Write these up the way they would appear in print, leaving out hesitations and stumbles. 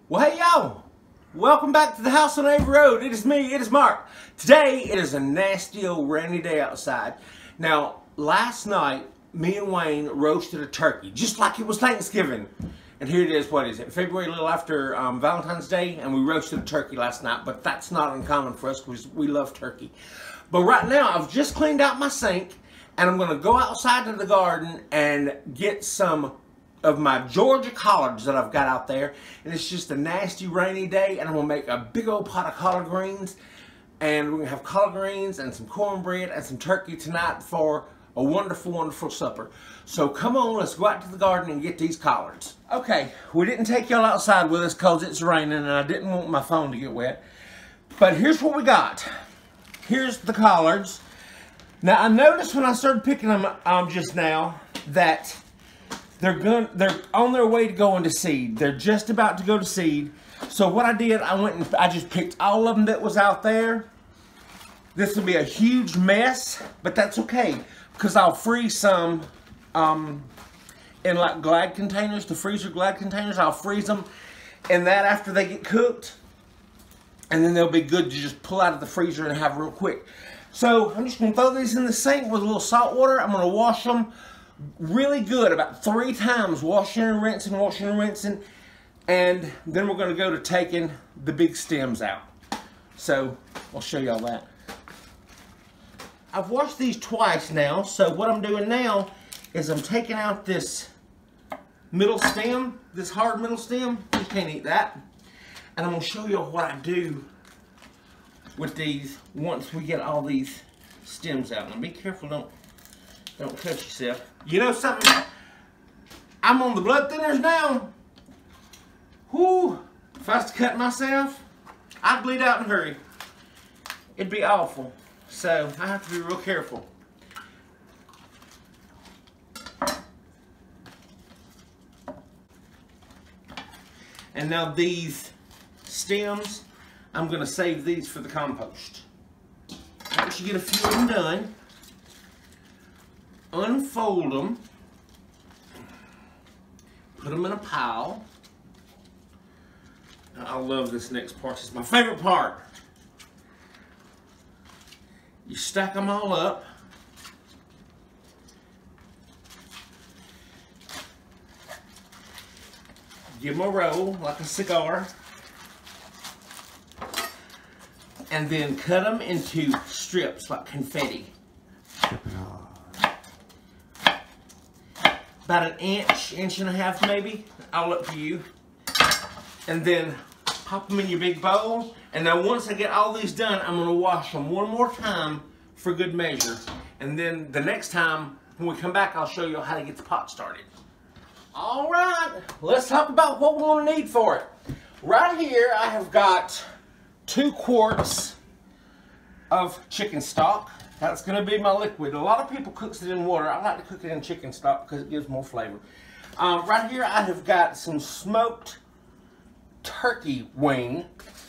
Well, hey y'all, welcome back to the house on Avery Road. It is me, it is Mark. Today, it is a nasty old rainy day outside. Now, last night, me and Wayne roasted a turkey, just like it was Thanksgiving. And here it is, what is it, February, a little after Valentine's Day, and we roasted a turkey last night, but that's not uncommon for us because we love turkey. But right now, I've just cleaned out my sink, and I'm gonna go outside to the garden and get some of my Georgia collards that I've got out there. And it's just a nasty rainy day, and I'm gonna make a big old pot of collard greens, and we're gonna have collard greens and some cornbread and some turkey tonight for a wonderful, wonderful supper. So come on, let's go out to the garden and get these collards. Okay, we didn't take y'all outside with us because it's raining and I didn't want my phone to get wet. But here's what we got. Here's the collards. Now I noticed when I started picking them just now that they're on their way to going to seed. They're just about to go to seed. So what I did, I just picked all of them that was out there. This will be a huge mess, but that's okay because I'll freeze some in like Glad containers, the freezer Glad containers. I'll freeze them in that after they get cooked, and then they'll be good to just pull out of the freezer and have real quick. So I'm just gonna throw these in the sink with a little salt water. I'm gonna wash them really good, about 3 times, washing and rinsing, washing and rinsing, and then we're going to go to taking the big stems out. So I'll show y'all that. I've washed these twice now, so what I'm doing now is I'm taking out this middle stem, this hard middle stem. You can't eat that. And I'm going to show y'all what I do with these once we get all these stems out. Now be careful, don't cut yourself. You know something? I'm on the blood thinners now. Whoo! If I was to cut myself, I'd bleed out in a hurry. It'd be awful. So I have to be real careful. And now these stems, I'm going to save these for the compost. Once you get a few of them done, unfold them, put them in a pile. I love this next part. It's my favorite part. You stack them all up. Give them a roll like a cigar. And then cut them into strips like confetti. About an inch, inch and a half maybe, all up to you. And then pop them in your big bowl. And now once I get all these done, I'm gonna wash them one more time for good measure. And then the next time, when we come back, I'll show you how to get the pot started. All right, let's talk about what we're gonna need for it. Right here, I have got 2 quarts of chicken stock. That's going to be my liquid. A lot of people cook it in water. I like to cook it in chicken stock because it gives more flavor. Right here I have got some smoked turkey wing.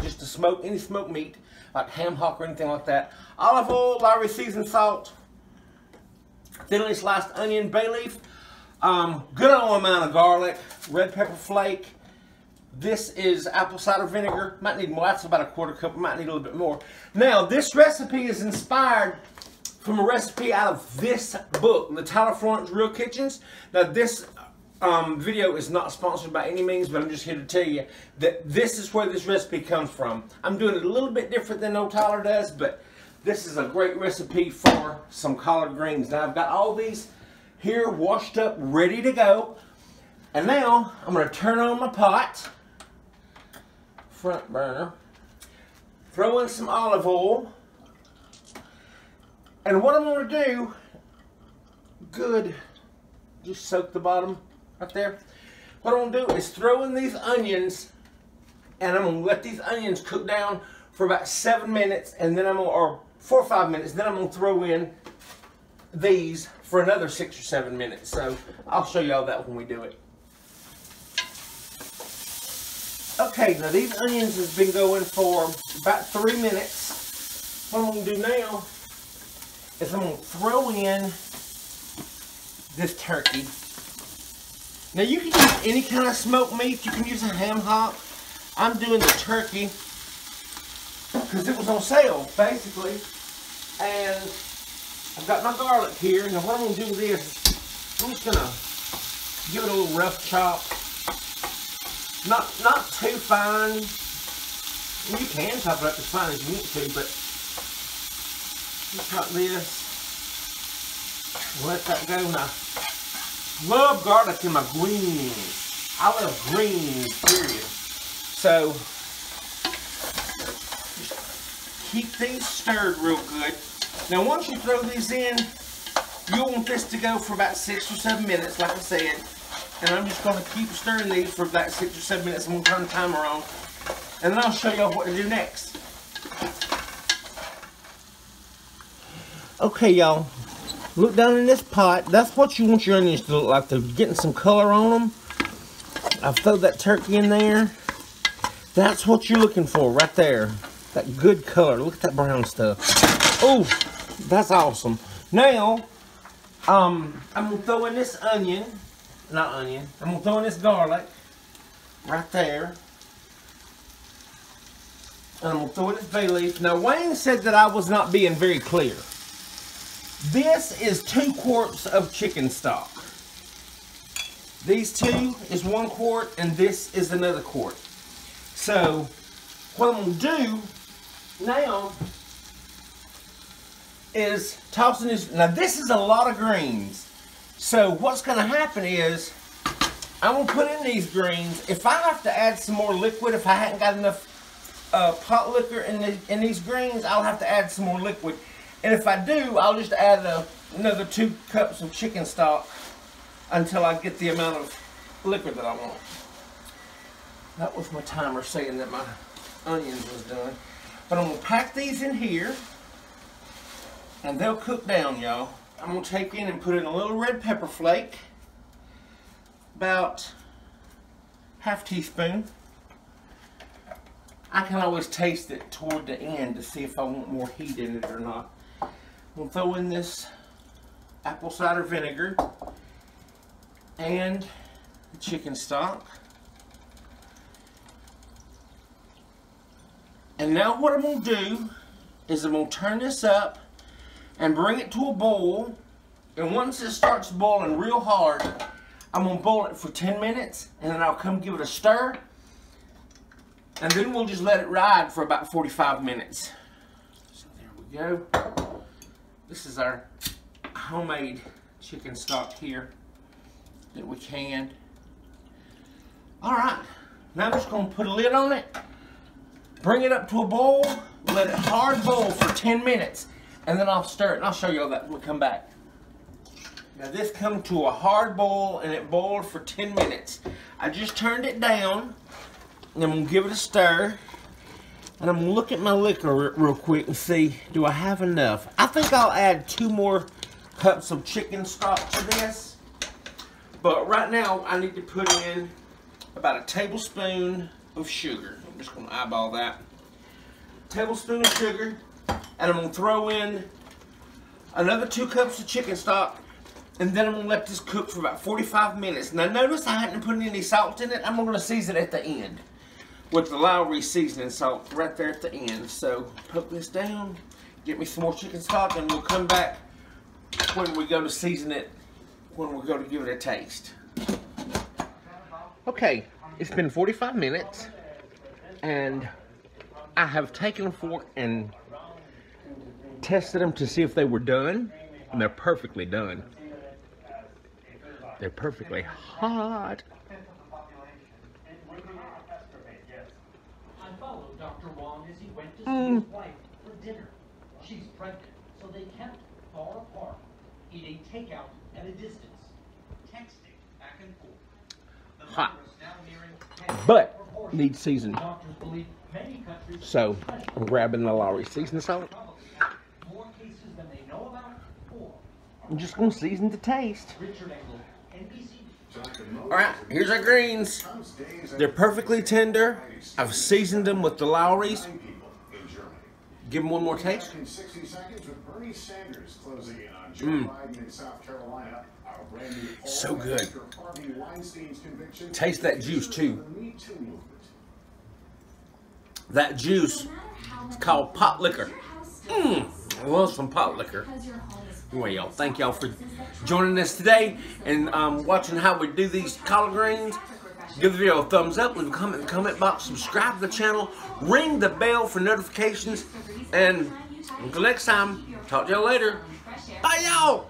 Just to smoke any smoked meat, like ham hock or anything like that. Olive oil, Lowry seasoned salt, thinly sliced onion, bay leaf, good old amount of garlic, red pepper flake. This is apple cider vinegar. Might need more. That's about a 1/4 cup. Might need a little bit more. Now, this recipe is inspired from a recipe out of this book, the Tyler Florence Real Kitchens. Now, this video is not sponsored by any means, but I'm just here to tell you that this is where this recipe comes from. I'm doing it a little bit different than old Tyler does, but this is a great recipe for some collard greens. Now, I've got all these here washed up, ready to go. And now, I'm going to turn on my pot. Front burner, throw in some olive oil, and what I'm going to do, good, just soak the bottom right there. What I'm going to do is throw in these onions, and I'm going to let these onions cook down for about 7 minutes, and then or 4 or 5 minutes, then I'm going to throw in these for another 6 or 7 minutes. So I'll show y'all that when we do it. Okay, now these onions have been going for about 3 minutes. What I'm going to do now is I'm going to throw in this turkey. Now you can use any kind of smoked meat. You can use a ham hock. I'm doing the turkey because it was on sale, basically. And I've got my garlic here. Now what I'm going to do with this, I'm just going to give it a little rough chop. Not too fine. You can chop it up as fine as you need to, but just like this. Let that go. Now, love garlic in my greens. I love greens, period. So, keep these stirred real good. Now, once you throw these in, you'll want this to go for about 6 or 7 minutes, like I said. And I'm just going to keep stirring these for about 6 or 7 minutes. I'm going to turn the timer on. And then I'll show y'all what to do next. Okay, y'all. Look down in this pot. That's what you want your onions to look like. They're getting some color on them. I've thrown that turkey in there. That's what you're looking for right there. That good color. Look at that brown stuff. Oh, that's awesome. Now, I'm going to throw in this onion. Not onion. I'm going to throw in this garlic. Right there. And I'm going to throw in this bay leaf. Now, Wayne said that I was not being very clear. This is 2 quarts of chicken stock. These 2 is 1 quart, and this is another quart. So, what I'm going to do now is tossing this. Now, this is a lot of greens. So, what's going to happen is, I'm going to put in these greens. If I have to add some more liquid, if I hadn't got enough pot liquor in these greens, I'll have to add some more liquid. And if I do, I'll just add another 2 cups of chicken stock until I get the amount of liquid that I want. That was my timer saying that my onions was done. But I'm going to pack these in here, and they'll cook down, y'all. I'm going to take in and put in a little red pepper flake, about ½ teaspoon. I can always taste it toward the end to see if I want more heat in it or not. We'll throw in this apple cider vinegar and the chicken stock. And now what I'm going to do is I'm going to turn this up and bring it to a boil. And once it starts boiling real hard, I'm going to boil it for 10 minutes and then I'll come give it a stir. And then we'll just let it ride for about 45 minutes. So there we go. This is our homemade chicken stock here that we canned. Alright, now I'm just going to put a lid on it, bring it up to a boil, let it hard boil for 10 minutes, and then I'll stir it and I'll show you all that when we come back. Now this come to a hard boil and it boiled for 10 minutes. I just turned it down and I'm going to give it a stir. And I'm going to look at my liquor real quick and see, do I have enough? I think I'll add 2 more cups of chicken stock to this. But right now, I need to put in about a tablespoon of sugar. I'm just going to eyeball that. Tablespoon of sugar. And I'm going to throw in another 2 cups of chicken stock. And then I'm going to let this cook for about 45 minutes. Now notice I hadn't put any salt in it. I'm going to season it at the end with the Lowry seasoning salt right there at the end. So put this down, get me some more chicken stock, and we'll come back when we go to season it, when we go to give it a taste. Okay, it's been 45 minutes and I have taken a fork and tested them to see if they were done, and they're perfectly done. They're perfectly hot. Dr. Wong as he went to see his wife for dinner. She's pregnant, so they kept far apart, eating takeout at a distance, texting back and forth. Hot, but needs seasoning. Doctors believe many countries So I'm grabbing the Lowry seasoning salt. more cases than they know about, or I'm just going to season to taste. Richard Engel, NBC. Alright, here's our greens. They're perfectly tender. I've seasoned them with the Lowry's. Give them one more taste. So good. Taste that juice too. that juice. It's called pot liquor. I love some pot liquor. Anyway, y'all, thank y'all for joining us today and watching how we do these collard greens. Give the video a thumbs up, leave a comment in the comment box, subscribe to the channel, ring the bell for notifications, and until next time, talk to y'all later. Bye, y'all!